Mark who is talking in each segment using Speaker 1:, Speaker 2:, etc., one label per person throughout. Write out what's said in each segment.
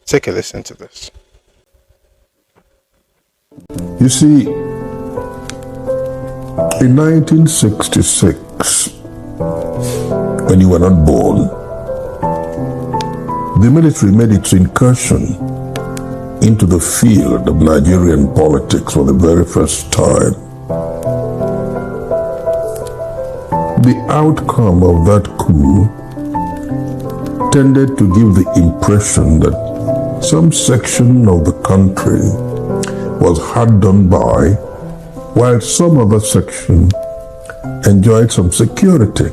Speaker 1: Take a listen to this.
Speaker 2: You see, in 1966, when you were not born, the military made its incursion into the field of Nigerian politics for the very first time. The outcome of that coup tended to give the impression that some section of the country was hard done by, while some other section enjoyed some security.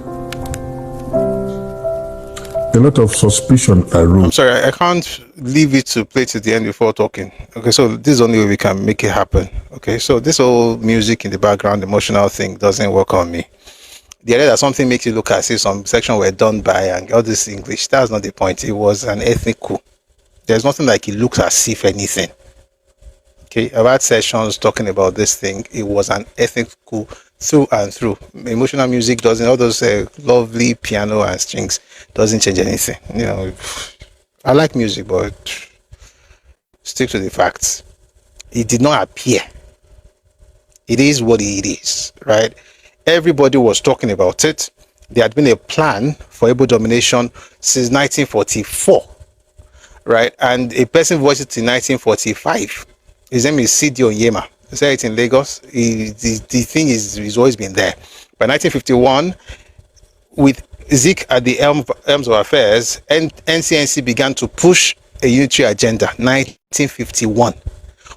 Speaker 2: A lot of suspicion arose.
Speaker 1: I'm sorry, I can't leave it to play to the end before talking. Okay, so this is the only way we can make it happen. Okay, so this whole music in the background, emotional thing doesn't work on me. The idea that something makes you look as if some section were done by and all this English, that's not the point. It was an ethnic coup. There's nothing like it looks as if anything. Okay, I've had sessions talking about this thing. It was an ethnic coup through and through. Emotional music doesn't, all those lovely piano and strings doesn't change anything. You know, I like music, but stick to the facts. It did not appear. It is what it is, right? Everybody was talking about it. There had been a plan for Igbo domination since 1944, right? And a person voiced it in 1945. His name is Sidi Onyema. He said it in Lagos. The thing is always been there. By 1951, with Zik at the helms of affairs, NCNC began to push a unitary agenda. 1951.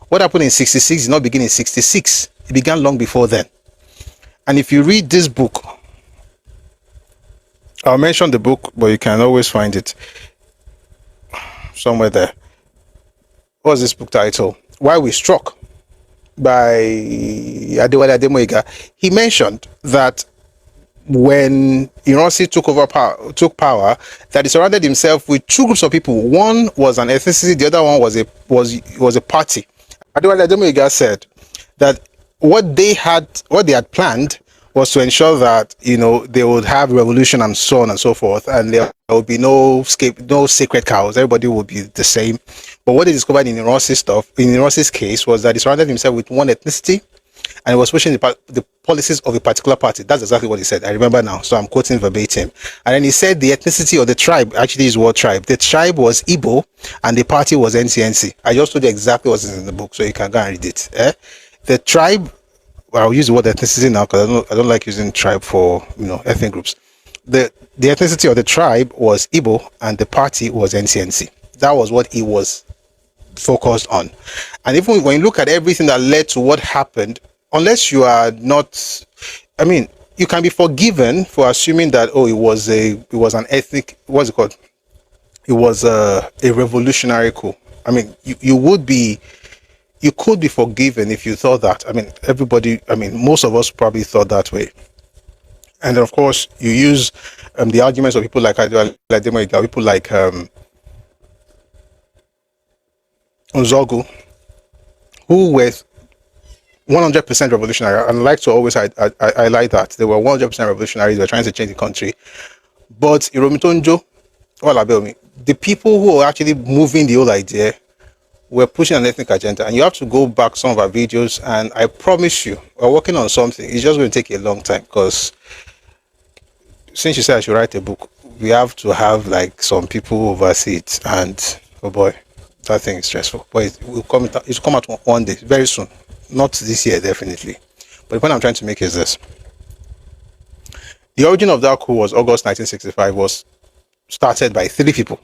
Speaker 1: What happened in 66 did not begin in 66. It began long before then. And if you read this book, I'll mention the book, but you can always find it somewhere there. What's this book title? Why We Struck, by Adewale Ademoyiga. He mentioned that when Ironsi took power, that he surrounded himself with two groups of people. One was an ethnicity, the other one was a party. Adewale Ademoyiga said that what they had planned was to ensure that, you know, they would have revolution and so on and so forth, and there would be no sacred cows. Everybody would be the same. But what they discovered in Ironsi's case, was that he surrounded himself with one ethnicity, and he was pushing the policies of a particular party. That's exactly what he said. I remember now, so I'm quoting verbatim. And then he said the ethnicity or the tribe, actually is what tribe? The tribe was Ibo, and the party was NCNC. I just told you exactly what's in the book, so you can go and read it. The tribe, well, I'll use the word ethnicity now because I don't like using tribe for, you know, ethnic groups. The ethnicity of the tribe was Ibo, and the party was NCNC. That was what he was focused on. And even when you look at everything that led to what happened, unless you are not, I mean, you can be forgiven for assuming that, oh, it was an ethnic, what's it called? It was a revolutionary coup. I mean, you could be forgiven if you thought that. I mean, most of us probably thought that way. And then, of course, you use the arguments of people like people like Nzogu, who were 100% revolutionary. And I like to always highlight that they were 100% revolutionaries. They were trying to change the country. But Iromitonjo, the people who were actually moving the whole idea were pushing an ethnic agenda. And you have to go back some of our videos, and I promise you, we're working on something. It's just going to take a long time, because since you said I should write a book, we have to have like some people oversee it. And oh boy, that thing is stressful. But it will come out one day, very soon. Not this year, definitely. But the point I'm trying to make is this. The origin of that coup was August 1965, was started by 3 people.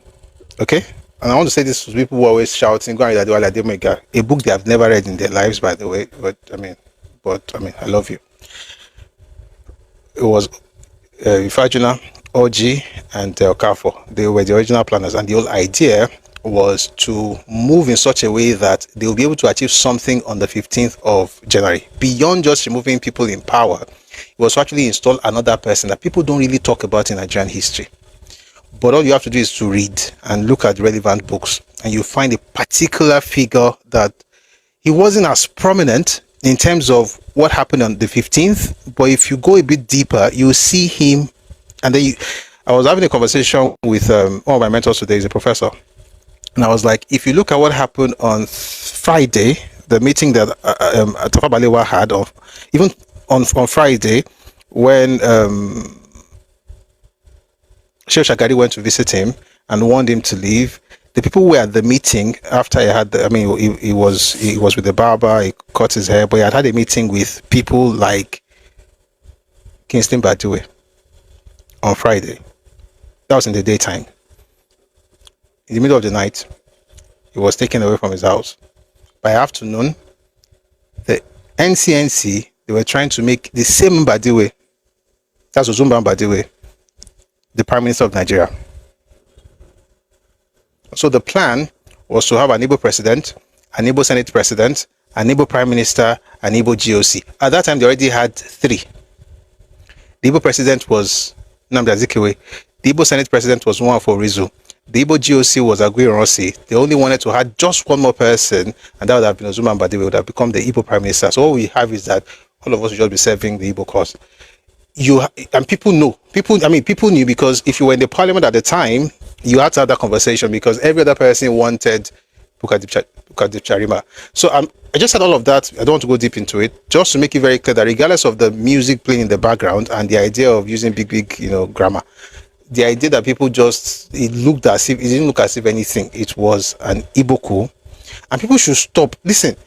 Speaker 1: Okay? And I want to say this to people who are always shouting, go and read Adewale Ademoyiga, a book they have never read in their lives, by the way. But I mean, I love you. It was Ifajuna, Oji, and Okafor. They were the original planners, and the whole idea was to move in such a way that they will be able to achieve something on the 15th of January. Beyond just removing people in power, it was to actually install another person that people don't really talk about in Nigerian history. But all you have to do is to read and look at relevant books, and you find a particular figure that he wasn't as prominent in terms of what happened on the 15th, but if you go a bit deeper, you see him. And then I was having a conversation with one of my mentors today, he's a professor, And I was like, if you look at what happened on Friday, the meeting that Tafa Balewa had, or even on Friday, when Sheikh Shagari went to visit him and warned him to leave. The people were at the meeting after he had. He was with the barber. He cut his hair, but he had a meeting with people like Kingston Badiwe on Friday. That was in the daytime. In the middle of the night, he was taken away from his house. By afternoon, the NCNC, they were trying to make the same Badiwe, that's Otunba Badiwe, the Prime Minister of Nigeria. So the plan was to have an Igbo president, an Igbo Senate president, an Igbo Prime Minister, an Igbo GOC. At that time, they already had 3. The Igbo president was Nnamdi Azikiwe. The Igbo Senate president was Nwafor Rizu. The Igbo GOC was Aguiyi-Ironsi. They only wanted to add just one more person, and that would have been Otunba Badiwe, would have become the Igbo Prime Minister. So all we have is that all of us will just be serving the Igbo cause. And people know. People knew, because if you were in the parliament at the time, you had to have that conversation, because every other person wanted Bukadip Charima. So I just said all of that. I don't want to go deep into it, just to make it very clear that regardless of the music playing in the background and the idea of using big grammar, the idea that people it didn't look as if anything, it was an Igbo coup. And people should stop. Listen,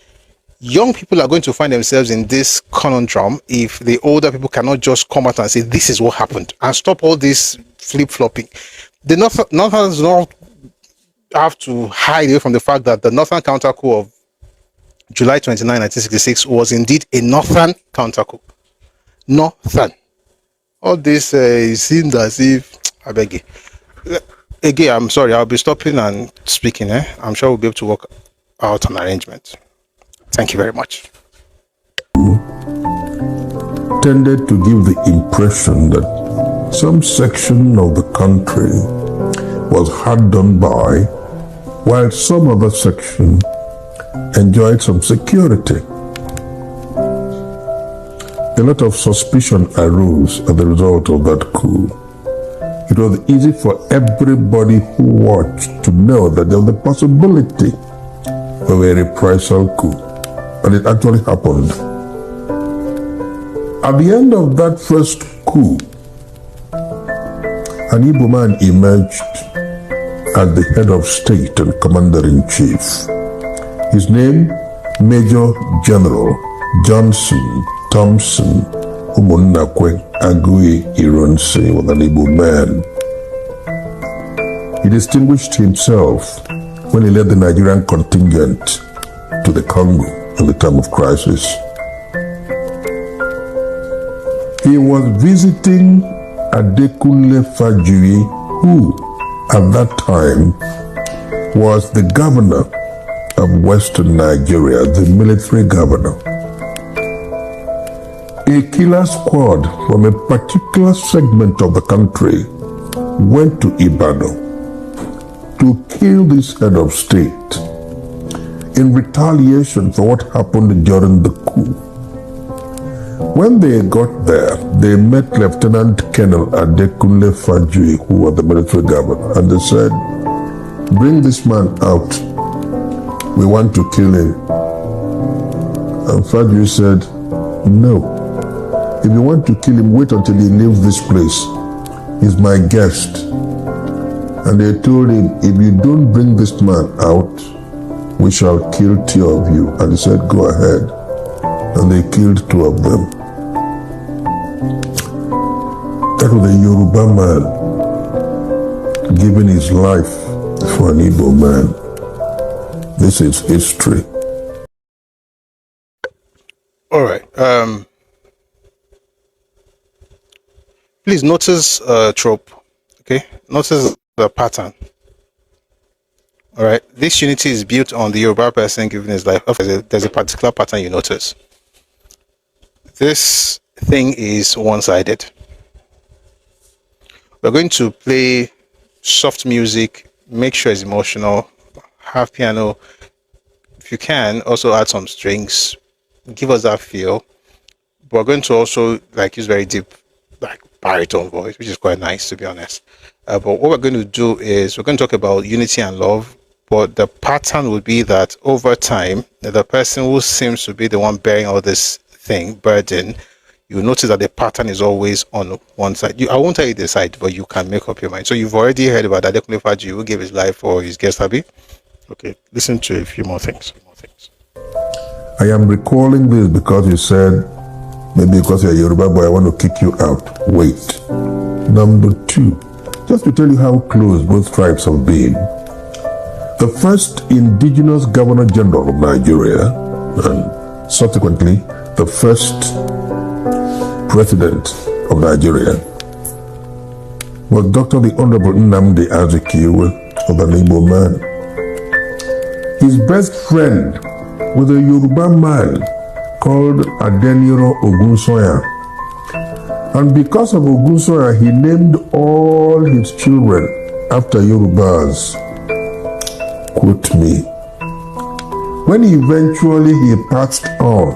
Speaker 1: young people are going to find themselves in this conundrum if the older people cannot just come out and say this is what happened, and stop all this flip-flopping. The Northerners don't have to hide away from the fact that the Northern counter-coup of July 29, 1966 was indeed a Northern counter-coup. Northern. All this seemed as if, I beg you. Again, I'm sorry, I'll be stopping and speaking. I'm sure we'll be able to work out an arrangement. Thank you very much.
Speaker 2: Tended to give the impression that some section of the country was hard done by, while some other section enjoyed some security. A lot of suspicion arose as a result of that coup. It was easy for everybody who watched to know that there was a possibility of a reprisal coup, and it actually happened. At the end of that first coup, an Igbo man emerged as the head of state and commander-in-chief. His name, Major General Johnson Aguiyi-Ironsi, was an Igbo man. He distinguished himself when he led the Nigerian contingent to the Congo in the time of crisis. He was visiting Adekunle Fajuyi, who at that time was the governor of Western Nigeria, the military governor. A killer squad from a particular segment of the country went to Ibadan to kill this head of state in retaliation for what happened during the coup. When they got there, they met Lieutenant Colonel Adekunle Fajuyi, who was the military governor, and they said, "Bring this man out. We want to kill him." And Fajuyi said, "No. If you want to kill him, wait until he leaves this place. He's my guest." And they told him, "If you don't bring this man out, we shall kill 2 of you." And he said, "Go ahead." And they killed 2 of them. That was a Yoruba man giving his life for an Igbo man. This is history.
Speaker 1: All right. Please notice trope. Okay, notice the pattern. All right, this unity is built on the Yoruba person giving his life. There's a particular pattern you notice. This thing is one-sided. We're going to play soft music, make sure it's emotional, have piano. If you can, also add some strings, give us that feel. But we're going to also use very deep, baritone voice, which is quite nice, to be honest. But what we're going to do is we're going to talk about unity and love but the pattern would be that over time, the person who seems to be the one bearing all this burden, you notice that the pattern is always on one side. I won't tell you the side, but you can make up your mind. So you've already heard about Adekunle Fajuyi, who gave his life for his guest Abi. Okay, listen to a few more things.
Speaker 2: I am recalling this because you said, maybe because you're a Yoruba boy, I want to kick you out. Wait. Number 2, just to tell you how close both tribes have been. The first indigenous Governor General of Nigeria, and subsequently the first President of Nigeria, was Dr. the Honorable Nnamdi Azikiwe, of an Igbo man. His best friend was a Yoruba man called Adeniro Ogunsoya. And because of Ogunsoya, he named all his children after Yorubas. Quote me. When eventually he passed on,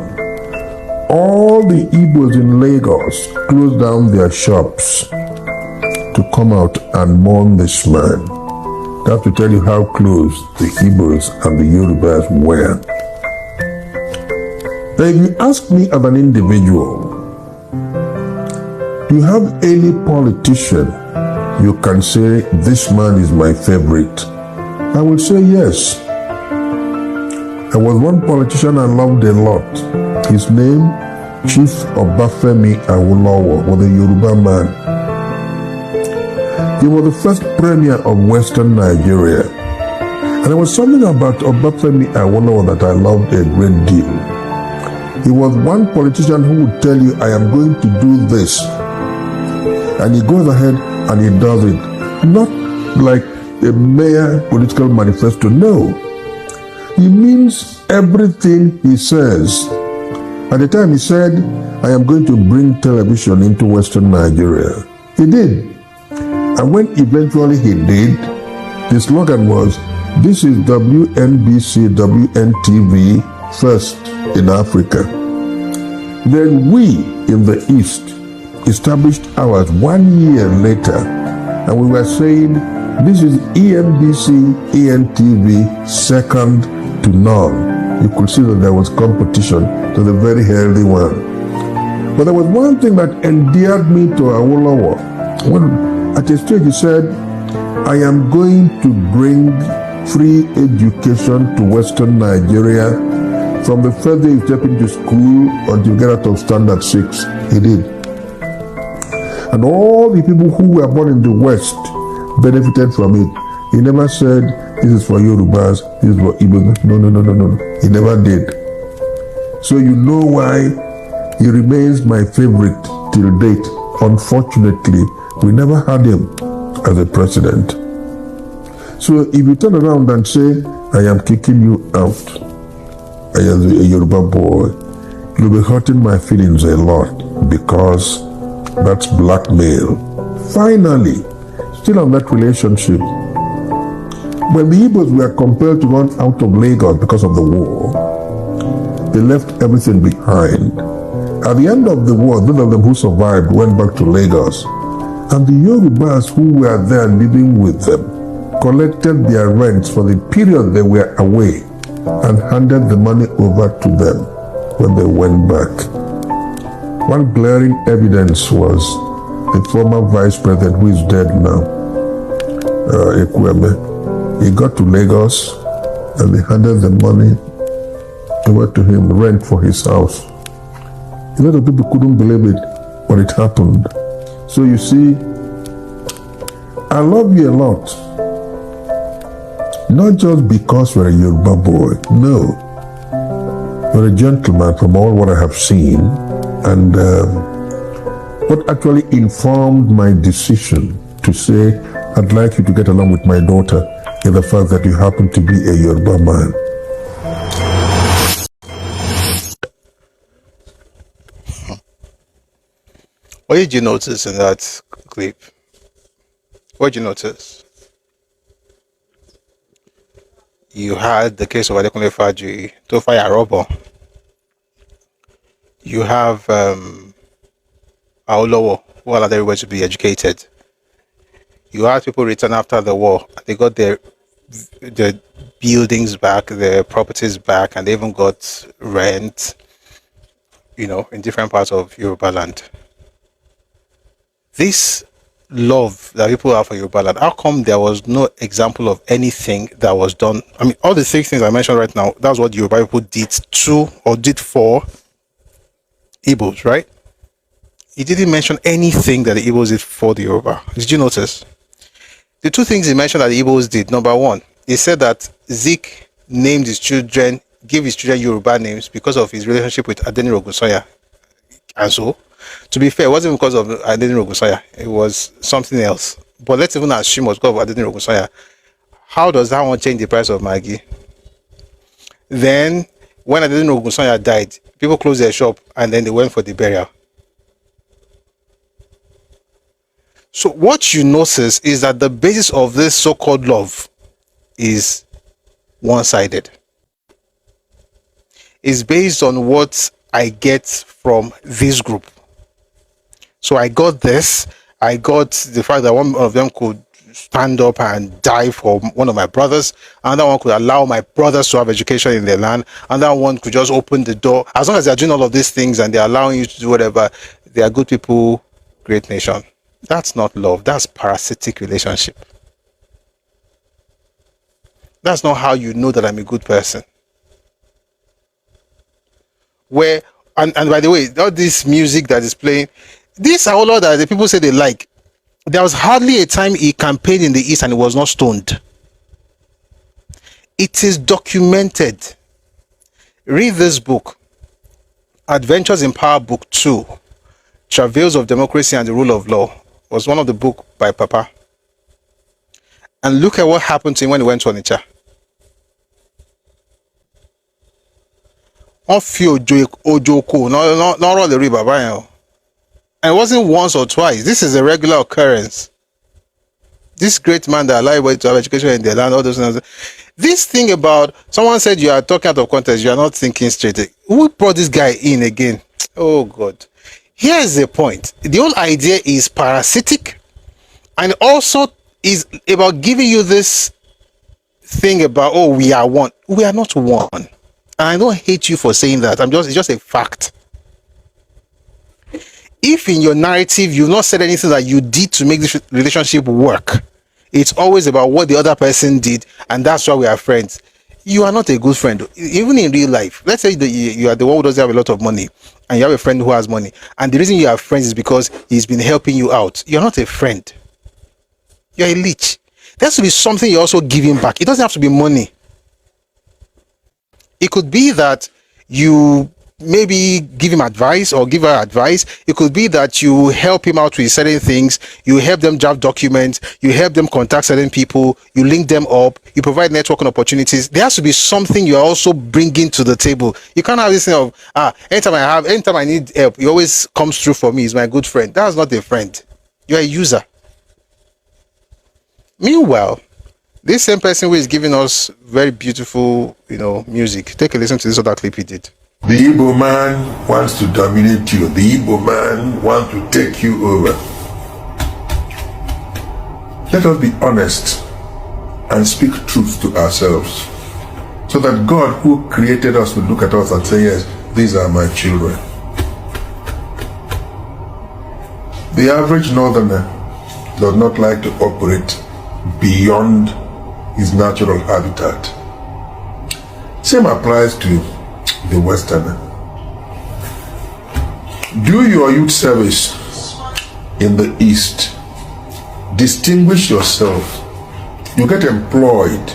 Speaker 2: all the Ibos in Lagos closed down their shops to come out and mourn this man. That's to tell you how close the Ibos and the Yorubas were. Now, if you ask me as an individual, do you have any politician you can say, this man is my favorite? I will say yes. There was one politician I loved a lot. His name, Chief Obafemi Awolowo, was a Yoruba man. He was the first premier of Western Nigeria. And there was something about Obafemi Awolowo that I loved a great deal. He was one politician who would tell you, I am going to do this. And he goes ahead and he does it. Not like a mere political manifesto, no. He means everything he says. At the time he said, I am going to bring television into Western Nigeria. He did. And when eventually he did, the slogan was, this is WNBC, WNTV first in Africa. Then we in the East established ours 1 year later, and we were saying, this is ENBC, ENTV second to none. You could see that there was competition to the very healthy one. But there was one thing that endeared me to Awolowo. When at a stage he said, I am going to bring free education to Western Nigeria from the first day you step into school until you get out of standard 6. He did. And all the people who were born in the West benefited from it. He never said, this is for Yorubas, this is for Ibos. No. He never did. So you know why he remains my favorite till date. Unfortunately, we never had him as a president. So if you turn around and say, I am kicking you out, I am a Yoruba boy, you'll be hurting my feelings a lot because that's blackmail. Finally, still on that relationship, when the Ibos were compelled to run out of Lagos because of the war, they left everything behind. At the end of the war, those of them who survived went back to Lagos, and the Yorubas who were there living with them collected their rents for the period they were away and handed the money over to them when they went back. One glaring evidence was the former vice president, who is dead now, Ekwueme. He got to Lagos and they handed the money over to him, rent for his house. A lot of people couldn't believe it when it happened. So you see, I love you a lot. Not just because you're a Yoruba boy, no. You're a gentleman from all what I have seen, and what actually informed my decision to say, I'd like you to get along with my daughter, is the fact that you happen to be a Yoruba man.
Speaker 1: What did you notice in that clip? What did you notice? You had the case of Adekunle Fajuyi, to fire robber. You have Awolowo, who allowed everybody to be educated. You had people return after the war. They got their the buildings back, their properties back, and they even got rent, in different parts of Yorùbáland. This love that people have for Yorùbáland, how come there was no example of anything that was done? I mean, all the 6 things I mentioned right now, that's what Yoruba people did to or did for Ibos, right? He didn't mention anything that the Ibos did for the Yoruba. Did you notice? The 2 things he mentioned that the Ibos did, number 1, he said that Zik named his children, gave his children Yoruba names because of his relationship with Adeni Ogunsoya. And so, to be fair, it wasn't because of Adeni Ogunsoya, it was something else. But let's even assume it was because of Adeni Ogunsoya. How does that one change the price of Maggi? Then, when Adeni Ogunsoya died, people closed their shop and then they went for the burial. So what you notice is that the basis of this so-called love is one-sided. It's based on what I get from this group. So I got this. I got the fact that one of them could stand up and die for one of my brothers. Another one could allow my brothers to have education in their land. Another one could just open the door. As long as they're doing all of these things and they're allowing you to do whatever, they are good people, great nation. That's not love. That's parasitic relationship. That's not how you know that I'm a good person. Where, and by the way, all this music that is playing, this are all that the people say they like. There was hardly a time he campaigned in the East and he was not stoned. It is documented. Read this book, Adventures in Power, Book 2, Travails of Democracy and the Rule of Law. Was one of the book by Papa. And look at what happened to him when he went to Onitsha. And it wasn't once or twice. This is a regular occurrence. This great man that allowed everybody to have education in their land, all those things. This thing about someone said you are talking out of context, you are not thinking straight. Who brought this guy in again? Oh God. Here's the point. The whole idea is parasitic and also is about giving you this thing about, oh, we are one. We are not one. And I don't hate you for saying that. It's just a fact. If in your narrative you've not said anything that you did to make this relationship work, it's always about what the other person did, and that's why we are friends. You are not a good friend, even in real life. Let's say that you are the one who doesn't have a lot of money, and you have a friend who has money, and the reason you are friends is because he's been helping you out. You're not a friend. You're a leech. There has to be something you're also giving back. It doesn't have to be money. It could be that you maybe give him advice or give her advice. It could be that you help him out with certain things. You help them draft documents. You help them contact certain people. You link them up. You provide networking opportunities. There has to be something you're also bringing to the table. You can't have this thing of, anytime I need help, he always comes through for me. He's my good friend. That's not a friend. You're a user. Meanwhile, this same person who is giving us very beautiful, music. Take a listen to this other clip he did.
Speaker 2: The Igbo man wants to dominate you. The Igbo man wants to take you over. Let us be honest and speak truth to ourselves, so that God who created us will look at us and say, yes, these are my children. The average northerner does not like to operate beyond his natural habitat. Same applies to the Westerner. Do your youth service in the East. Distinguish yourself. You get employed.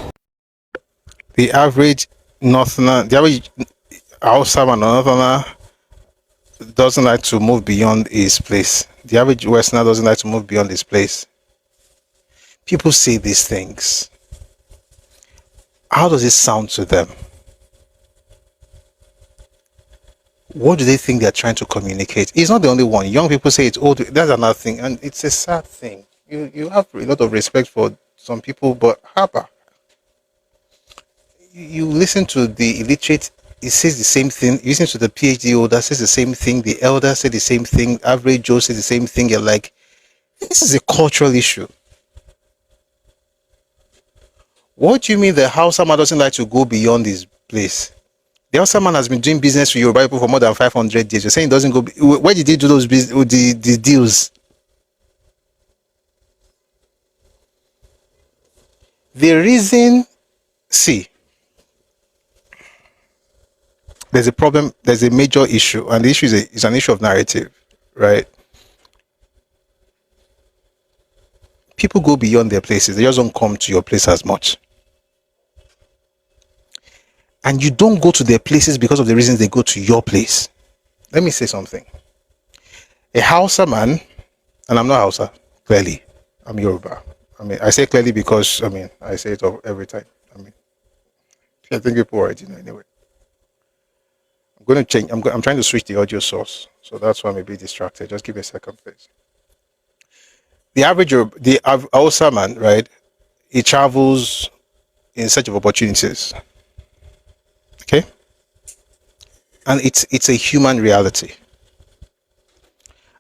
Speaker 1: The average Northerner, the average Hausa and Northerner doesn't like to move beyond his place. The average Westerner doesn't like to move beyond his place. People say these things. How does it sound to them? What do they think they're trying to communicate? It's not the only one. Young people say it's old. That's another thing. And it's a sad thing. You have a lot of respect for some people, but Haba, you listen to the illiterate, it says the same thing. You listen to the PhD holder, says the same thing. The elder said the same thing. Average Joe says the same thing. You're like, this is a cultural issue. What do you mean the Hausa man doesn't like to go beyond his place? The Hausa man has been doing business with Yoruba people for more than 500 years. You're saying he doesn't go. Where did he do those the deals? The reason, see, there's a problem, there's a major issue, and the issue is an issue of narrative, right? People go beyond their places, they just don't come to your place as much. And you don't go to their places because of the reasons they go to your place. Let me say something. A Hausa man, and I'm not Hausa, clearly, I'm Yoruba. I mean, I say clearly because, I mean, I say it every time. I mean, I think people already know anyway. I'm going to change, I'm trying to switch the audio source. So that's why I'm a bit distracted. Just give me a second, please. The Hausa man, right, he travels in search of opportunities. Okay? And it's a human reality.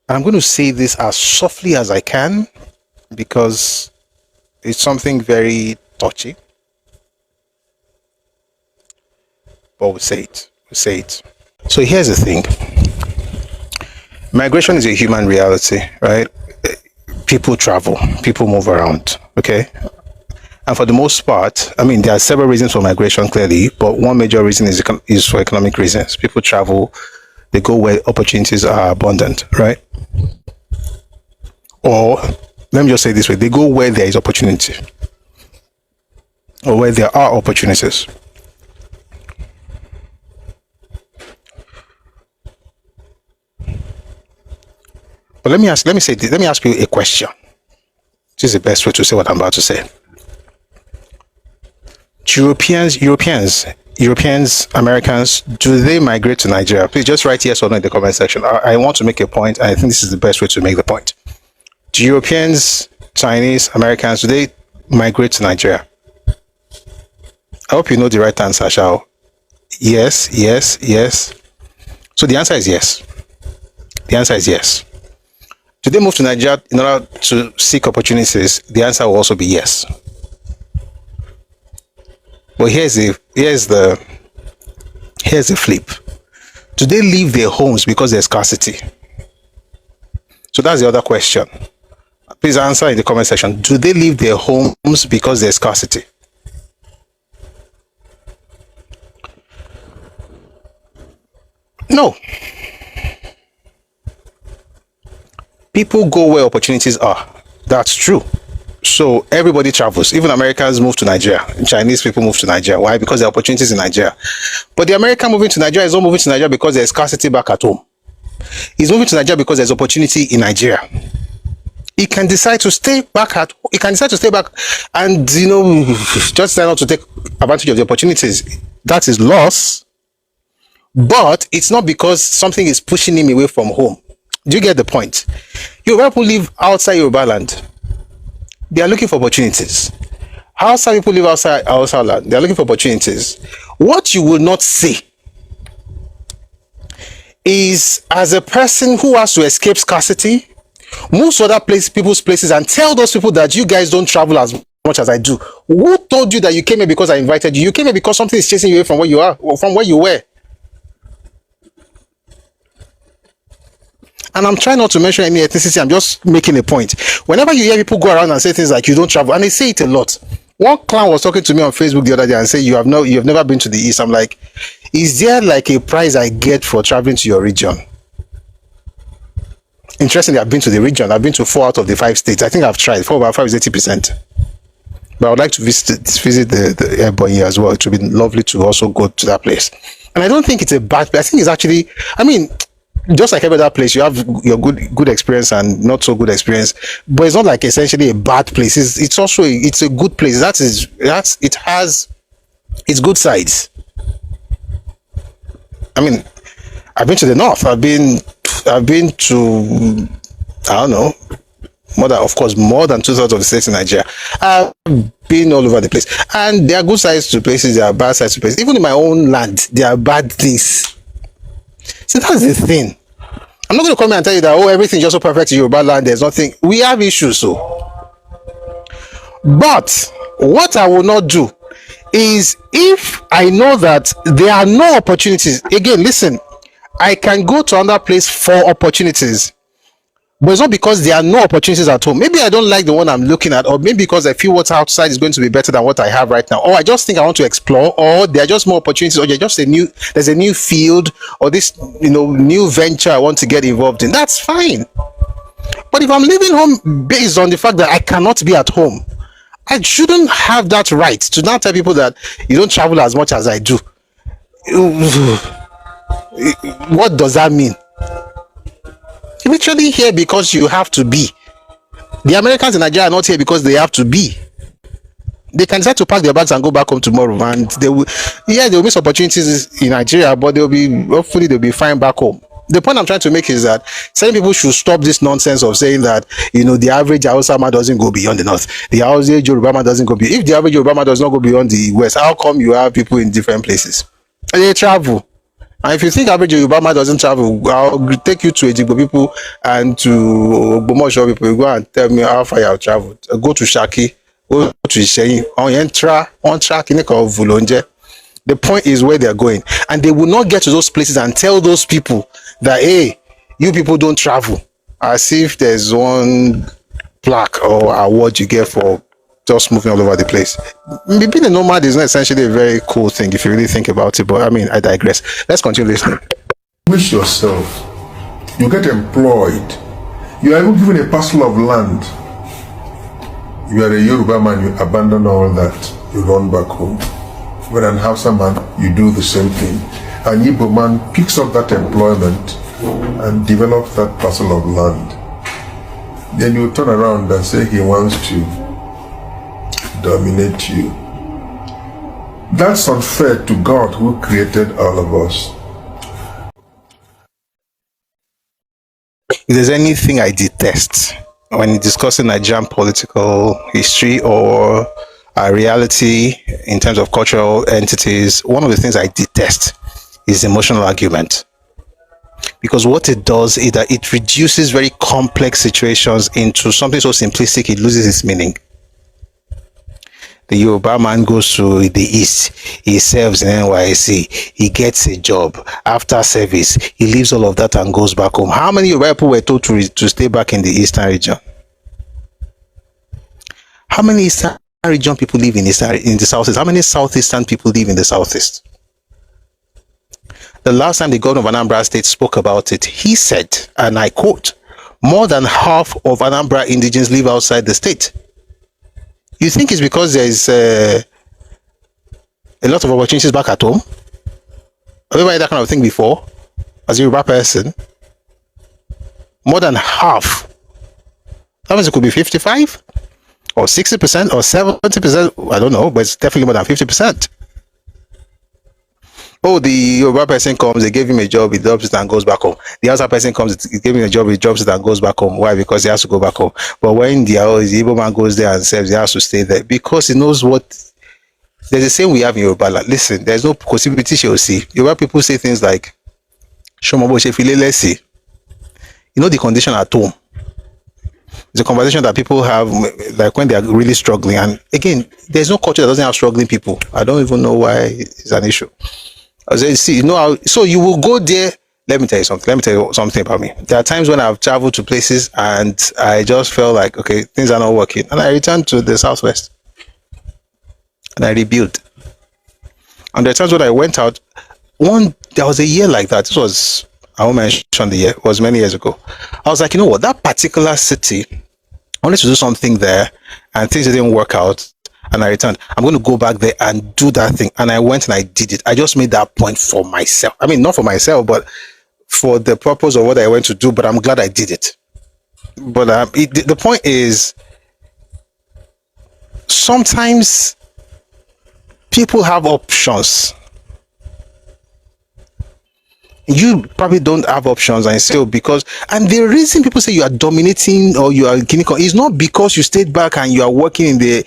Speaker 1: And I'm going to say this as softly as I can because it's something very touchy. But we'll say it. We'll say it. So here's the thing. Migration is a human reality, right? People travel, people move around, okay? And for the most part, I mean, there are several reasons for migration, clearly, but one major reason is for economic reasons. People travel, they go where opportunities are abundant, right? Or, let me just say it this way, they go where there is opportunity, or where there are opportunities. But let me ask you a question. This is the best way to say what I'm about to say. Europeans, Americans, do they migrate to Nigeria? Please just write yes or no in the comment section. I want to make a point, and I think this is the best way to make the point. Do Europeans, Chinese, Americans, do they migrate to Nigeria? I hope you know the right answer, Shao. Yes, yes, yes. So the answer is yes. The answer is yes. Do they move to Nigeria in order to seek opportunities? The answer will also be yes. But here's the flip. Do they leave their homes because there's scarcity? So that's the other question. Please answer in the comment section. Do they leave their homes because there's scarcity? No. People go where opportunities are. That's true. So everybody travels. Even Americans move to Nigeria. Chinese people move to Nigeria. Why? Because there are opportunities in Nigeria. But the American moving to Nigeria is not moving to Nigeria because there's scarcity back at home. He's moving to Nigeria because there's opportunity in Nigeria. He can decide to stay back and, just decide not to take advantage of the opportunities. That is loss. But it's not because something is pushing him away from home. Do you get the point? Yoruba people live outside Yorùbáland. They are looking for opportunities. Hausa people live outside land. They are looking for opportunities. What you will not see is, as a person who has to escape scarcity, moves to other people's places and tell those people that you guys don't travel as much as I do. Who told you that you came here because I invited you? You came here because something is chasing you away from where you are, or from where you were. And I'm trying not to mention any ethnicity. I'm just making a point. Whenever you hear people go around and say things like you don't travel, and they say it a lot. One clown was talking to me on Facebook the other day and say you have never been to the East. I'm like, is there like a prize I get for traveling to your region? Interestingly, I've been to the region. I've been to 4 out of the 5 states. I think I've tried. 4 about 5 is 80%. But I would like to visit the airport here as well. It would be lovely to also go to that place. And I don't think it's a bad place. I think it's actually, just like every other place, you have your good experience and not so good experience, but it's not like essentially a bad place. It's also it's a good place. It has its good sides. I've been to the north. I've been to, I don't know, more than 2/3 of the states in Nigeria. I've been all over the place, and there are good sides to places, there are bad sides to places. Even in my own land, there are bad things. So that's the thing. I'm not going to come here and tell you that everything's just so perfect in Yorùbáland. There's nothing. We have issues, so. But what I will not do is, if I know that there are no opportunities, again, listen, I can go to another place for opportunities, but it's not because there are no opportunities at home. Maybe I don't like the one I'm looking at, or maybe because I feel what's outside is going to be better than what I have right now, or I just think I want to explore, or there are just more opportunities, or there's a new field, or this new venture I want to get involved in. That's fine. But if I'm leaving home based on the fact that I cannot be at home, I shouldn't have that right to now tell people that you don't travel as much as I do. What does that mean? You're literally here because you have to be. The Americans in Nigeria are not here because they have to be. They can decide to pack their bags and go back home tomorrow, and they will miss opportunities in Nigeria, but hopefully they'll be fine back home. The point I'm trying to make is that certain people should stop this nonsense of saying that the average Hausa man doesn't go beyond the north, the average Yoruba man doesn't go beyond. If the average Yoruba man does not go beyond the west, how come you have people in different places? They travel. And if you think average Yoruba man doesn't travel, I'll take you to Ejigbo people and to Ogbomoso people. You go and tell me how far you have traveled. Go to Shaki, go to Iseyin. On track in Vulonje. The point is where they're going, and they will not get to those places and tell those people that, hey, you people don't travel, as if there's one plaque or award you get for just moving all over the place. Being a nomad is not essentially a very cool thing if you really think about it, but I digress. Let's continue listening.
Speaker 2: Wish yourself, you get employed, you are even given a parcel of land. You are a Yoruba man, you abandon all that, you run back home. When an Hausa man, you do the same thing. An Igbo man picks up that employment and develops that parcel of land. Then you turn around and say he wants to dominate you. That's unfair to God who created all of us.
Speaker 1: If there's anything I detest when discussing Nigerian political history or our reality in terms of cultural entities, one of the things I detest is emotional argument. Because what it does is that it reduces very complex situations into something so simplistic it loses its meaning. The Yoruba man goes to the east, he serves in NYC, he gets a job. After service, he leaves all of that and goes back home. How many Yoruba people were told to stay back in the eastern region? How many eastern region people live in the southeast? How many southeastern people live in the southeast? The last time the governor of Anambra State spoke about it, he said, and I quote, more than half of Anambra indigents live outside the state. You think it's because there's a lot of opportunities back at home? Have you ever heard that kind of thing before? As a Yoruba person, more than half. That means it could be 55 or 60% or 70%. I don't know, but it's definitely more than 50%. Oh, the Yoruba person comes, they give him a job, he drops it and goes back home. The other person comes, he gives him a job, he drops it and goes back home. Why? Because he has to go back home. But when the Igbo man goes there and serves, he has to stay there because he knows what. There's the same we have in Yorùbá. Listen, there's no possibility she'll see. Yoruba people say things like, Shomobo Shefilelesi. You know the condition at home. It's a conversation that people have like when they are really struggling. And again, there's no culture that doesn't have struggling people. I don't even know why it's an issue. As you see, so you will go there. Let me tell you something about me. There are times when I've traveled to places and I just felt like, okay, things are not working. And I returned to the southwest and I rebuilt. And there are times when I went out. There was a year like that. This was, I won't mention the year, it was many years ago. I was like, you know what, that particular city, I wanted to do something there and things didn't work out. And I returned. I'm going to go back there and do that thing. And I went and I did it. I just made that point for myself. I mean, not for myself, but for the purpose of what I went to do. But I'm glad I did it. But the point is, sometimes people have options. You probably don't have options and still and the reason people say you are dominating or you are clinical is not because you stayed back and you are working in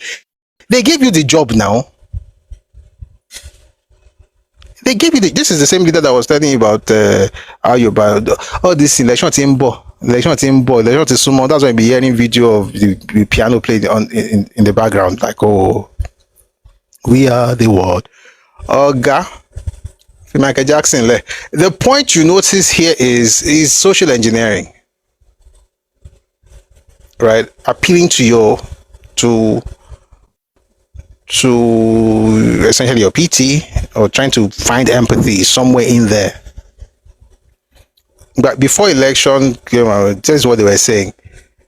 Speaker 1: they gave you the job now. They gave you this is the same leader that was telling you about how you about all this election Timbo. Election team boy, election team sumo. That's why I be hearing video of the piano played in the background, like, oh, we are the world. Oga, Michael Jackson. The point you notice here is social engineering, right? Appealing to your to essentially your PT, or trying to find empathy somewhere in there. But before election came out, this is what they were saying.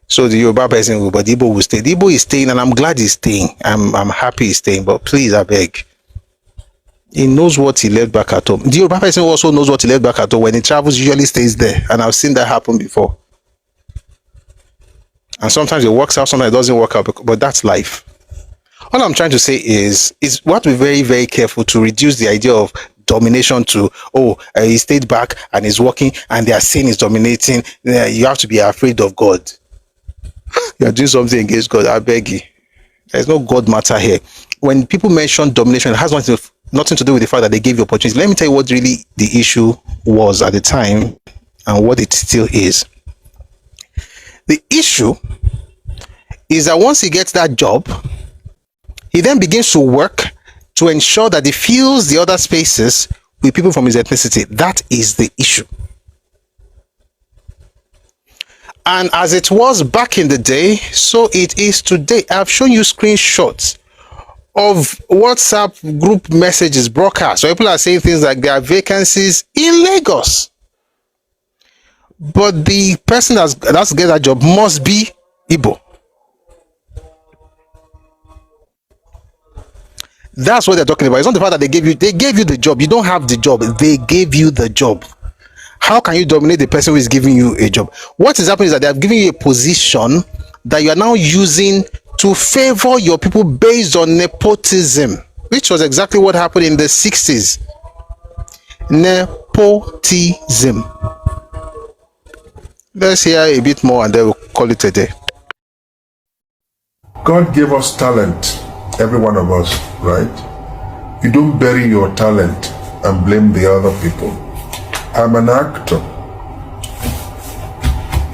Speaker 1: So the Yoruba person will, but the Igbo will stay. The Igbo is staying, and I'm glad he's staying. I'm happy he's staying. But please, I beg. He knows what he left back at home. The Yoruba person also knows what he left back at home. When he travels, usually stays there, and I've seen that happen before. And sometimes it works out, sometimes it doesn't work out. But that's life. All I'm trying to say is we have to be very, very careful to reduce the idea of domination to, he stayed back and is working and they are saying he's dominating. You have to be afraid of God. You are doing something against God. I beg you. There's no God matter here. When people mention domination, it has nothing to do with the fact that they gave you opportunity. Let me tell you what really the issue was at the time and what it still is. The issue is that once he gets that job, he then begins to work to ensure that he fills the other spaces with people from his ethnicity. That is the issue. And as it was back in the day, so it is today. I've shown you screenshots of WhatsApp group messages broadcast. So people are saying things like there are vacancies in Lagos, but the person that's to get that job must be Ibo. That's what they're talking about. It's not the fact that they gave you the job. You don't have the job. They gave you the job. How can you dominate the person who is giving you a job? What is happening is that they have given you a position that you are now using to favor your people based on nepotism, which was exactly what happened in the 60s. Nepotism. Let's hear a bit more and then we'll call it a day.
Speaker 2: God gave us talent, every one of us, right? You don't bury your talent and blame the other people. I'm an actor.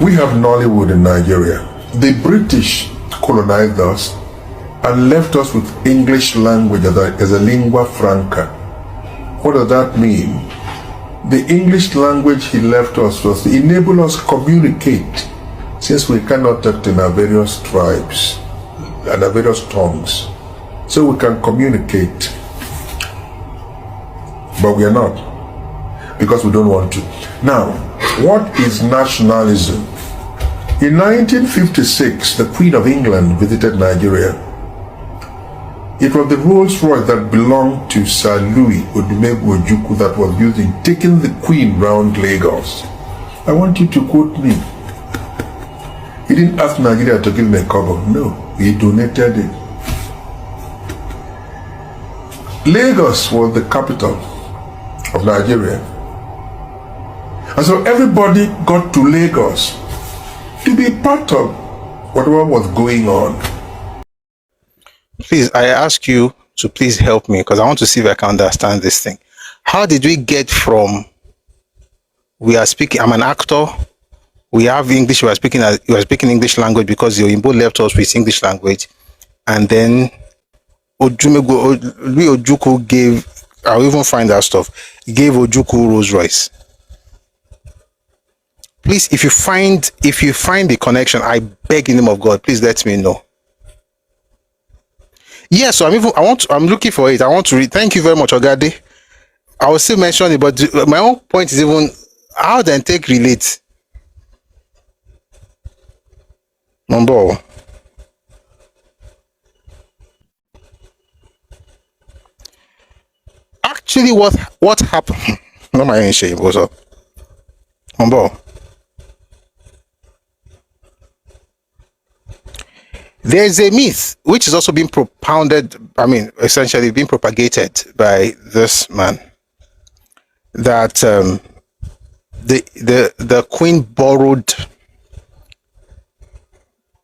Speaker 2: We have Nollywood in Nigeria. The British colonized us and left us with English language as a lingua franca. What does that mean? The English language he left us was to enable us to communicate, since we cannot talk in our various tribes and our various tongues. So we can communicate, but we are not, because we don't want to. Now, what is nationalism? In 1956, the Queen of England visited Nigeria. It was the Rolls Royce that belonged to Sir Louis Odumegwu Ojukwu that was used in taking the Queen round Lagos. I want you to quote me. He didn't ask Nigeria to give him a cover. No, he donated it. Lagos was the capital of Nigeria. And so everybody got to Lagos to be part of whatever was going on.
Speaker 1: Please, I ask you to please help me, because I want to see if I can understand this thing. How did we get from we are speaking, I'm an actor, we have English, you are speaking English language because your Igbo left us with English language, and then Ojukwu gave, I'll even find that stuff, gave Ojukwu Rolls Royce. Please, if you find the connection, I beg in the name of God, please let me know. Yes, so I'm looking for it. I want to read. Thank you very much, Ogade. I will still mention it, but my own point is even how then take relate. Number. Actually, what happened? No, my own shame. What's up? Number. There's a myth which is also being propounded, essentially being propagated by this man, that the Queen borrowed.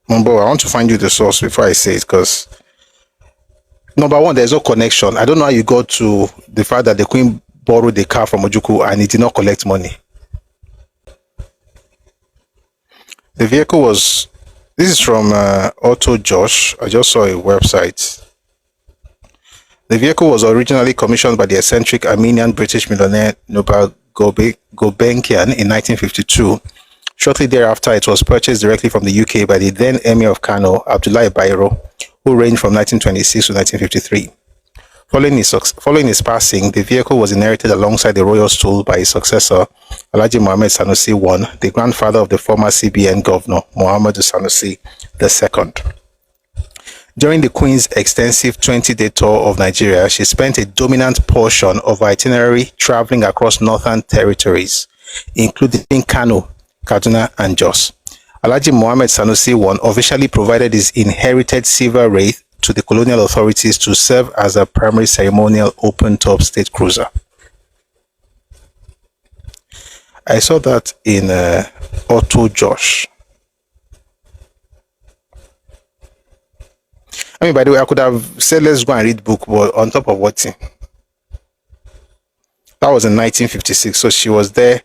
Speaker 1: I want to find you the source before I say it, because number one, there's no connection. I don't know how you got to the fact that the Queen borrowed the car from Ojukwu and he did not collect money. The vehicle was, this is from Auto Josh. I just saw a website. The vehicle was originally commissioned by the eccentric Armenian British millionaire Noble Gulbenkian in 1952. Shortly thereafter, it was purchased directly from the UK by the then Emir of Kano, Abdullahi Bayero, who reigned from 1926 to 1953. Following his passing, the vehicle was inherited alongside the royal stool by his successor, Alhaji Mohammed Sanusi I, the grandfather of the former CBN governor, Muhammadu Sanusi II. During the Queen's extensive 20-day tour of Nigeria, she spent a dominant portion of her itinerary traveling across northern territories, including Kano, Kaduna, and Jos. Alhaji Mohammed Sanusi I officially provided his inherited silver wraith to the colonial authorities to serve as a primary ceremonial open-top state cruiser. I saw that in Auto Josh. I mean, by the way, I could have said let's go and read book, but on top of what thing? That was in 1956, so she was there.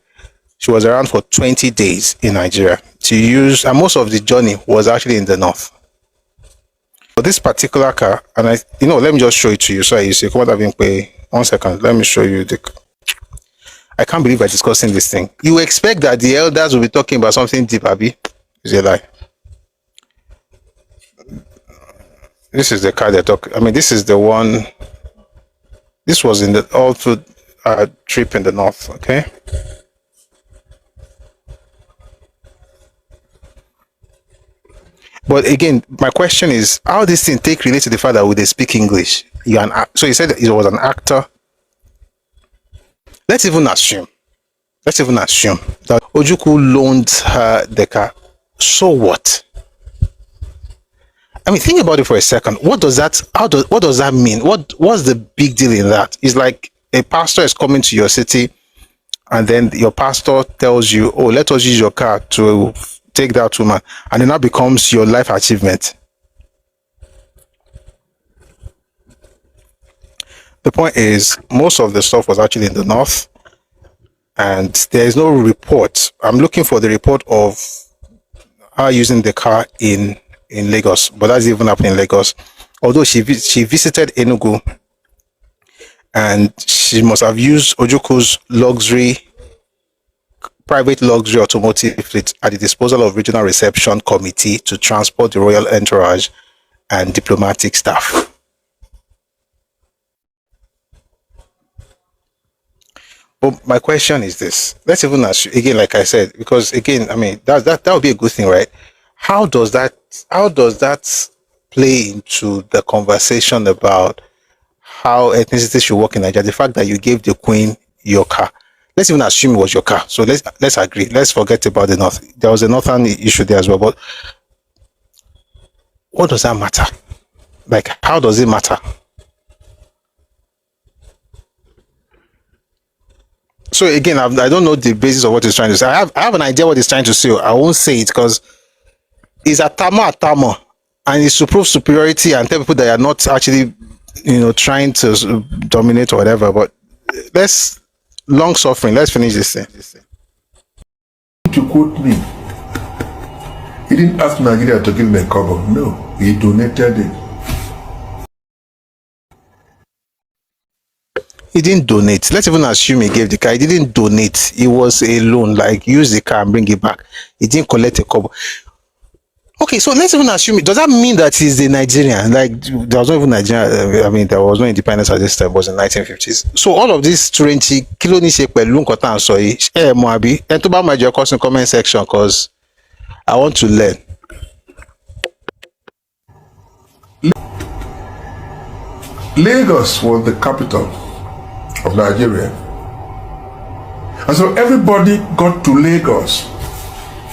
Speaker 1: She was around for 20 days in Nigeria to use, and most of the journey was actually in the north. For this particular car, and let me just show it to you so you see. Come on, pay 1 second. Let me show you the. I can't believe we're discussing this thing. You expect that the elders will be talking about something deep, Abi? Is a lie. This is the car they talk. I mean, this is the one. This was in the all through trip in the north. Okay. But again, my question is, how this thing take relate to the fact that they speak English? So you said that it was an actor. Let's even assume that Ojukwu loaned her the car. So what? I mean, think about it for a second. What does that mean? What's the big deal in that? It's like a pastor is coming to your city, and then your pastor tells you, "Oh, let us use your car to take that woman," and then that becomes your life achievement. The point is, most of the stuff was actually in the north, and there is no report. I'm looking for the report of her using the car in Lagos, but that's even happening in Lagos. Although she visited Enugu, and she must have used Ojuku's private luxury automotive fleet at the disposal of regional reception committee to transport the royal entourage and diplomatic staff. But my question is this: let's even ask again, like I said, because again, I mean that would be a good thing, right? How does that play into the conversation about how ethnicity should work in Nigeria? The fact that you gave the Queen your car. Let's even assume it was your car. So let's agree. Let's forget about the north. There was a northern issue there as well. But what does that matter? Like, how does it matter? So again, I don't know the basis of what he's trying to say. I have an idea what he's trying to say. I won't say it because it's atama, and it's to prove superiority and tell people that you're not actually, trying to dominate or whatever. But long suffering. Let's finish this thing.
Speaker 2: To quote me, he didn't ask Nigeria to give me a cover. No, he donated it.
Speaker 1: He didn't donate. Let's even assume he gave the car. He didn't donate. It was a loan, like use the car and bring it back. He didn't collect a cover. Okay, so let's even assume. Does that mean that he's a Nigerian? Like, there was not even Nigeria. I mean, there was no independence at this time. It was in 1950s. So all of this 20 kilo ni ṣe pẹ̀lú nǹkan tá à ń sọ yìí. Ẹ mọ̀ àbí? Ẹ tó bá mọ̀ ẹ jọ̀ọ́ kọ sí comment section because I want to learn.
Speaker 2: Lagos was the capital of Nigeria, and so everybody got to Lagos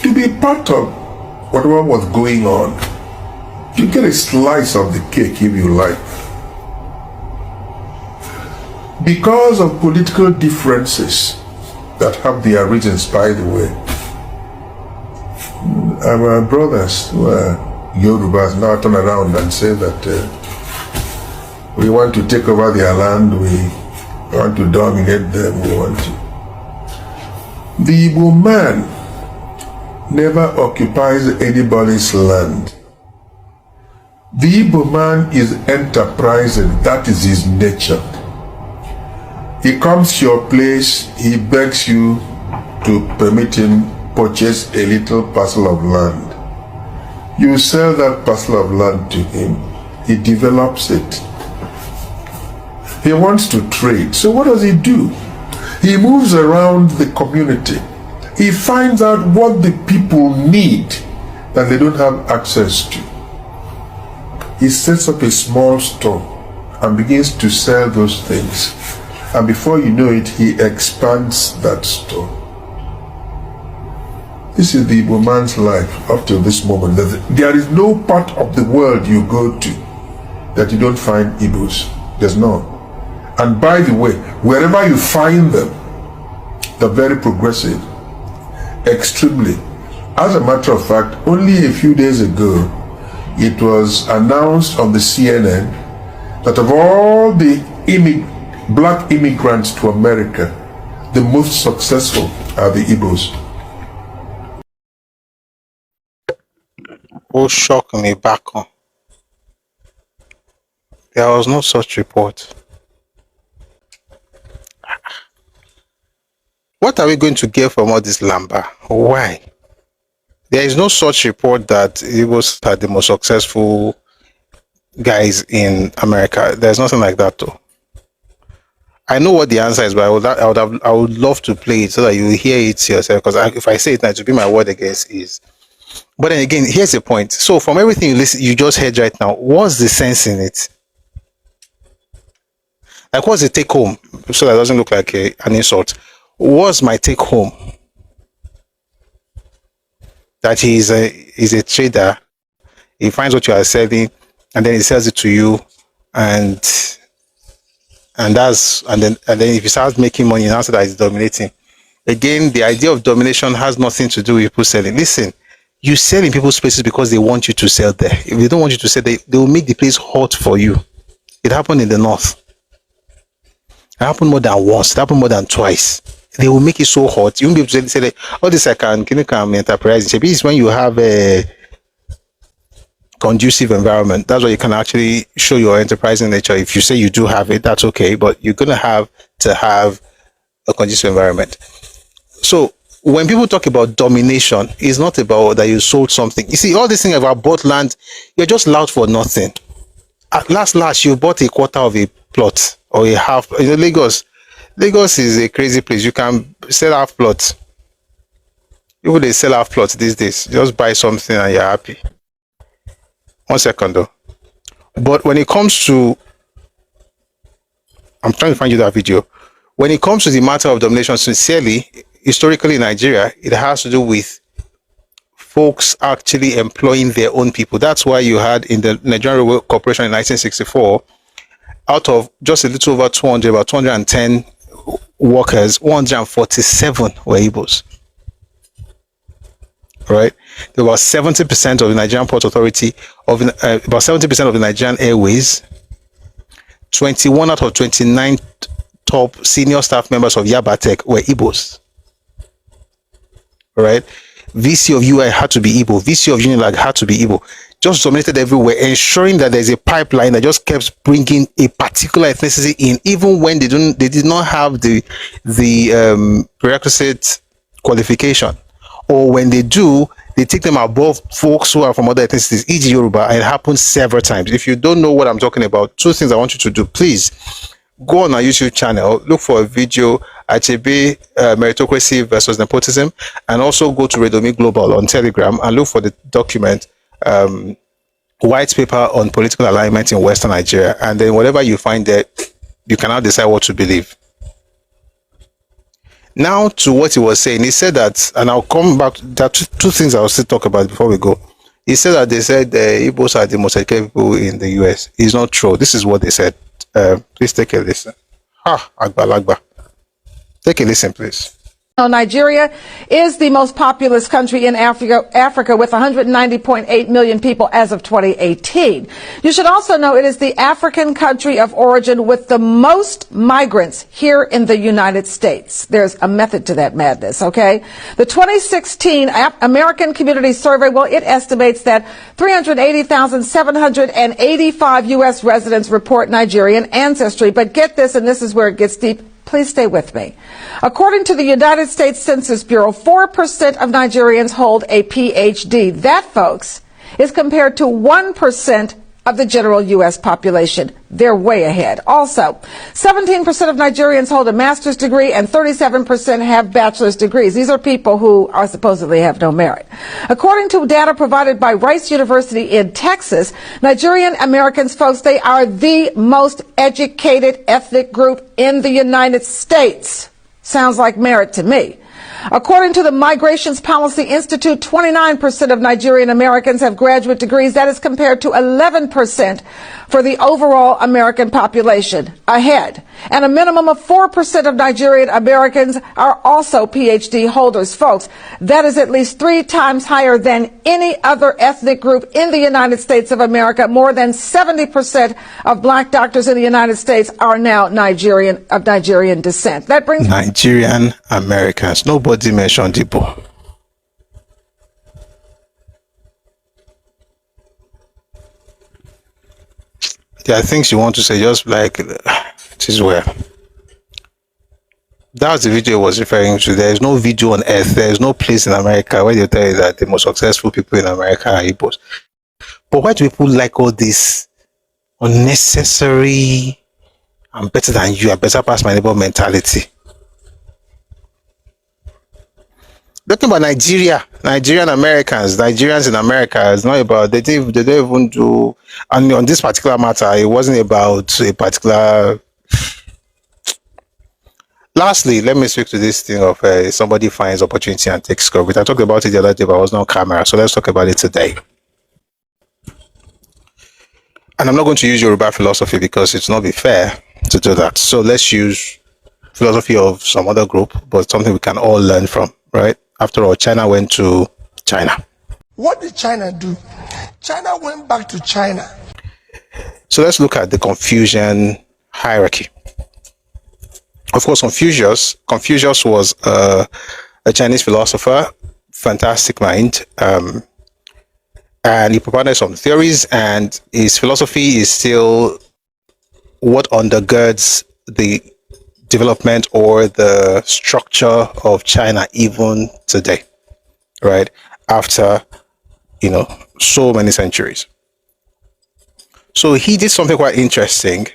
Speaker 2: to be part of whatever was going on. You get a slice of the cake if you like. Because of political differences that have their reasons, by the way, our brothers who are Yorùbás now turn around and say that we want to take over their land, we want to dominate them, we want to. The Igbo man never occupies anybody's land. The Igbo man is enterprising. That is his nature. He comes to your place, he begs you to permit him purchase a little parcel of land. You sell that parcel of land to him. He develops it. He wants to trade. So what does he do? He moves around the community. He finds out what the people need that they don't have access to. He sets up a small store and begins to sell those things. And before you know it, he expands that store. This is the Igbo man's life up till this moment. There is no part of the world you go to that you don't find Ibos. There's none. And by the way, wherever you find them, they're very progressive. Extremely. As a matter of fact, only a few days ago, it was announced on the CNN that of all the black immigrants to America, the most successful are the Ibos.
Speaker 1: Oh, shock me back on. There was no such report. What are we going to get from all this lamba? Why? There is no such report that Ibos are the most successful guys in America. There's nothing like that, though. I know what the answer is, but I would love to play it so that you hear it yourself. Because if I say it now, it will be my word against is. But then again, here's the point. So from everything you just heard right now, what's the sense in it? Like, what's the take home? So that doesn't look like an insult. What's my take home? That he's a trader. He finds what you are selling, and then he sells it to you, and then if he starts making money, and after that he's dominating. Again, the idea of domination has nothing to do with people selling. Listen, you sell in people's places because they want you to sell there. If they don't want you to sell, they will make the place hot for you. It happened in the north. It happened more than once. It happened more than twice. They will make it so hot. You won't be able to say like, all this I can enterprise. This is when you have a conducive environment. That's why you can actually show your enterprising nature. If you say you do have it, that's okay. But you're gonna have to have a conducive environment. So when people talk about domination, it's not about that you sold something. You see, all this thing about bought land, you're just loud for nothing. At last, you bought a quarter of a plot or a half. You know, Lagos is a crazy place. You can sell half plots. People they sell half plots these days. Just buy something and you're happy. 1 second though. But when it comes to, I'm trying to find you that video. When it comes to the matter of domination, sincerely, historically in Nigeria, it has to do with folks actually employing their own people. That's why you had in the Nigerian Railway Corporation in 1964, out of just a little over 200, about 210 workers, 147 were Ibos. Right? There was 70% of the Nigerian Port Authority, about 70% of the Nigerian Airways, 21 out of 29 top senior staff members of Yabatech were Ibos. Right? VC of UI had to be Igbo. VC of Unilag had to be Igbo. Just dominated everywhere, ensuring that there's a pipeline that just kept bringing a particular ethnicity in, even when they did not have the prerequisite qualification, or when they do, they take them above folks who are from other ethnicities, e.g. Yoruba, and it happens several times. If you don't know what I'm talking about, two things I want you to do. Please go on our YouTube channel, look for a video, Achebe, Meritocracy versus Nepotism, and also go to Redomi Global on Telegram and look for the document, white paper on political alignment in Western Nigeria. And then whatever you find there, you can now decide what to believe. Now to what he was saying, he said that, and I'll come back, there are two things I'll still talk about before we go. He said that they said the Ibos are the most educated people in the US. It's not true. This is what they said. Please take a listen. Agbalagba. Take a listen, please.
Speaker 3: Nigeria is the most populous country in Africa with 190.8 million people as of 2018. You should also know it is the African country of origin with the most migrants here in the United States. There's a method to that madness, okay? The 2016 American Community Survey, well, it estimates that 380,785 U.S. residents report Nigerian ancestry. But get this, and this is where it gets deep. Please stay with me. According to the United States Census Bureau, 4% of Nigerians hold a PhD. That, folks, is compared to 1% of the general U.S. population. They're way ahead. Also, 17% of Nigerians hold a master's degree and 37% have bachelor's degrees. These are people who are supposedly have no merit. According to data provided by Rice University in Texas, Nigerian Americans, folks, they are the most educated ethnic group in the United States. Sounds like merit to me. According to the Migrations Policy Institute, 29% of Nigerian Americans have graduate degrees. That is compared to 11% for the overall American population, ahead. And a minimum of 4% of Nigerian Americans are also PhD holders, folks. That is at least 3 times higher than any other ethnic group in the United States of America. More than 70% of black doctors in the United States are now of Nigerian descent. That brings
Speaker 1: Nigerian Americans. Nobody mentioned Ibo. There are things you want to say, just like this is where. That's the video I was referring to. There is no video on earth. There is no place in America where they tell you that the most successful people in America are Ibos. But why do people like all this unnecessary "I'm better than you, I better pass my neighbor" mentality? Talking about Nigerian Americans, Nigerians in America, it's not about, they don't even do, and on this particular matter, it wasn't about a particular. Lastly, let me speak to this thing of somebody finds opportunity and takes coverage. I talked about it the other day, but I was not on camera, so let's talk about it today. And I'm not going to use Yoruba philosophy because it's not be fair to do that. So let's use philosophy of some other group, but something we can all learn from, right? After all, China went to China.
Speaker 4: What did China do? China went back to China.
Speaker 1: So let's look at the Confucian hierarchy. Of course, Confucius was a Chinese philosopher, fantastic mind, and he propounded some theories, and his philosophy is still what undergirds the development or the structure of China even today, right? After, so many centuries. So he did something quite interesting.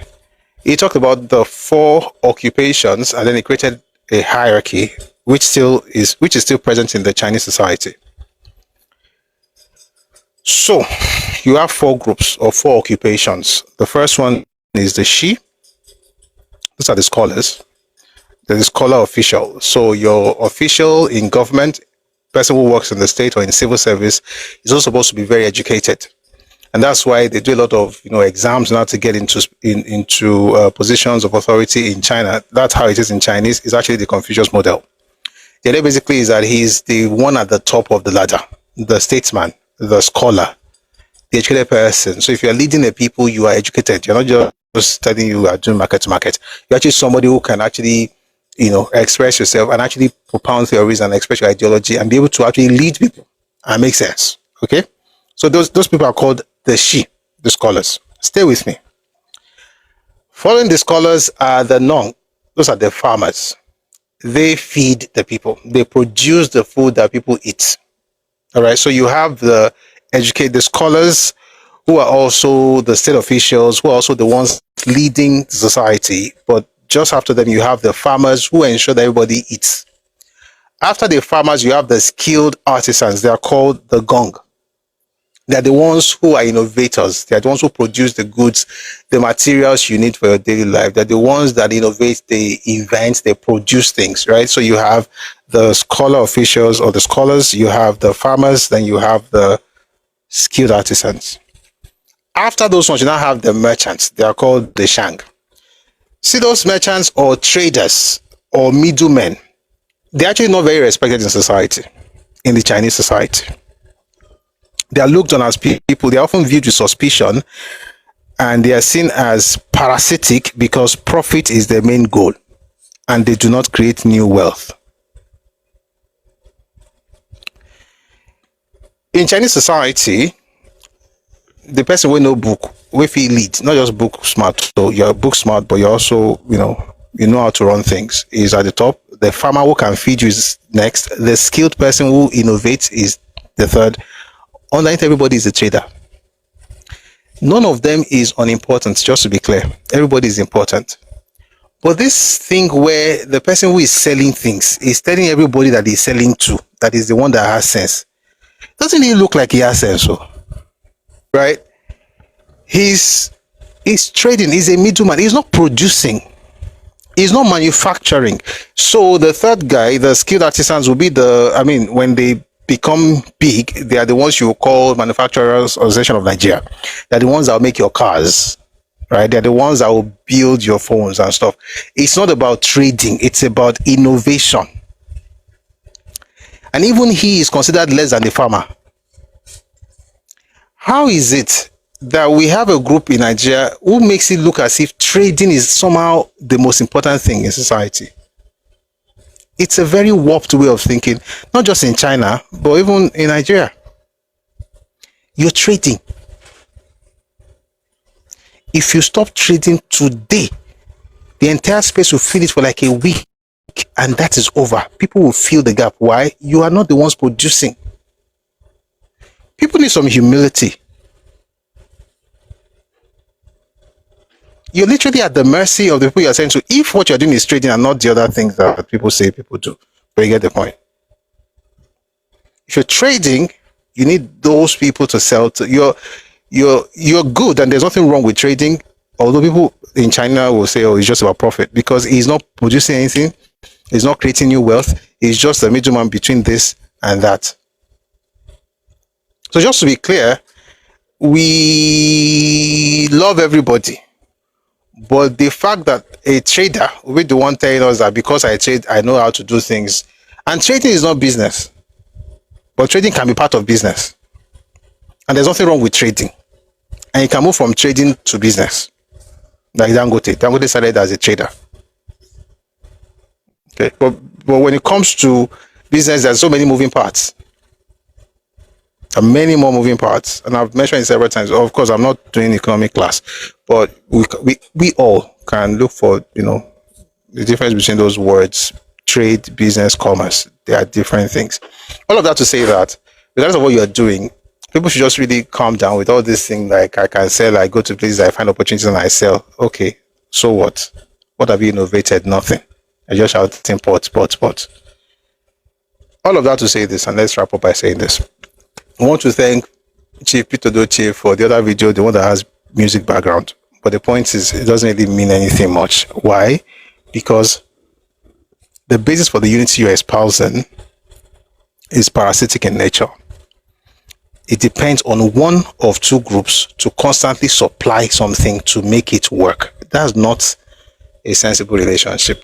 Speaker 1: He talked about the 4 occupations, and then he created a hierarchy which is still present in the Chinese society. So you have 4 groups or 4 occupations. The first one is the Shi. These are the scholars. There's a scholar official. So your official in government, person who works in the state or in civil service, is also supposed to be very educated. And that's why they do a lot of exams now to get into positions of authority in China. That's how it is in Chinese. It's actually the Confucius model. The idea basically is that he's the one at the top of the ladder, the statesman, the scholar, the educated person. So if you're leading the people, you are educated. You're not just telling you are doing market to market. You're actually somebody who can actually express yourself and actually propound theories and express your ideology and be able to actually lead people and make sense. Okay, so those people are called the Shi, the scholars. Stay with me. Following the scholars are the Nong. Those are the farmers. They feed the people. They produce the food that people eat. All right. So you have the scholars, who are also the state officials, who are also the ones leading society. But just after them, you have the farmers who ensure that everybody eats. After the farmers, you have the skilled artisans. They are called the Gong. They're the ones who are innovators. They're the ones who produce the goods, the materials you need for your daily life. They're the ones that innovate, they invent, they produce things, right? So you have the scholar officials or the scholars, you have the farmers, then you have the skilled artisans. After those ones, you now have the merchants. They are called the Shang. See, those merchants or traders or middlemen, they're actually not very respected in society, in the Chinese society. They are looked on as people, they are often viewed with suspicion, and they are seen as parasitic because profit is their main goal and they do not create new wealth. In Chinese society, the person will know book, will feel lead, not just book smart. So you're book smart, but you're also, you know how to run things, is at the top. The farmer who can feed you is next. The skilled person who innovates is the third. Underneath everybody is a trader. None of them is unimportant, just to be clear. Everybody is important. But this thing where the person who is selling things is telling everybody that he's selling to, that is the one that has sense. Doesn't he look like he has sense? So, right? He's trading. He's a middleman. He's not producing. He's not manufacturing. So the third guy, the skilled artisans, will be when they become big, they are the ones you call Manufacturers Association of Nigeria. They're the ones that will make your cars, right? They're the ones that will build your phones and stuff. It's not about trading. It's about innovation. And even he is considered less than the farmer. How is it that we have a group in Nigeria who makes it look as if trading is somehow the most important thing in society? It's a very warped way of thinking, not just in China, but even in Nigeria. You're trading. If you stop trading today, the entire space will feel it for like a week, and that is over. People will feel the gap. Why? You are not the ones producing. People need some humility. You're literally at the mercy of the people you're saying to, if what you're doing is trading and not the other things that people say people do. But you get the point. If you're trading, you need those people to sell to. You're good, and there's nothing wrong with trading. Although people in China will say, oh, it's just about profit, because he's not producing anything. He's not creating new wealth. He's just the middleman between this and that. So just to be clear, we love everybody. But the fact that a trader will be the one telling us that because I trade, I know how to do things. And trading is not business. But trading can be part of business. And there's nothing wrong with trading. And you can move from trading to business. Like Dangote. Dangote started as a trader. Okay. But when it comes to business, there's so many moving parts. And many more moving parts, and I've mentioned it several times. Of course, I'm not doing economic class, but we all can look for the difference between those words: trade, business, commerce. They are different things. All of that to say that, regardless of what you are doing, people should just really calm down with all this thing. Like, I can sell, I go to places, I find opportunities, and I sell. Okay, so what? What have you innovated? Nothing. I just shouting pot. All of that to say this, and let's wrap up by saying this. I want to thank Chief Edochie for the other video, the one that has music background. But the point is, it doesn't really mean anything much. Why? Because the basis for the unity you're espousing is parasitic in nature. It depends on one of two groups to constantly supply something to make it work. That's not a sensible relationship.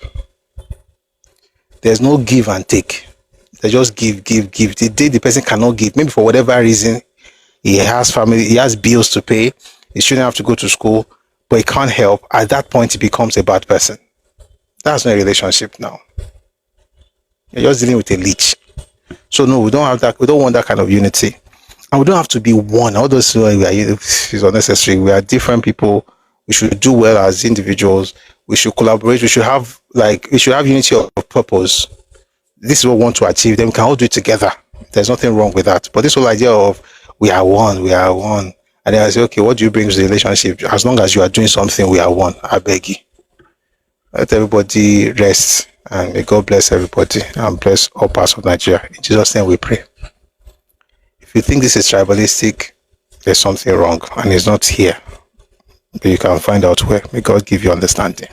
Speaker 1: There's no give and take. They just give. The day the person cannot give, maybe for whatever reason, he has family, he has bills to pay, he shouldn't have to go to school, but he can't help. At that point, he becomes a bad person. That's not a relationship now. You're just dealing with a leech. So no, we don't have that. We don't want that kind of unity, and we don't have to be one. All those is unnecessary. We are different people. We should do well as individuals. We should collaborate. We should have unity of purpose. This is what we want to achieve, then we can all do it together. There's nothing wrong with that. But this whole idea of we are one, and then I say, okay, what do you bring to the relationship? As long as you are doing something, we are one. I beg you. Let everybody rest, and may God bless everybody and bless all parts of Nigeria. In Jesus' name we pray. If you think this is tribalistic, there's something wrong, and it's not here. But you can find out where. May God give you understanding.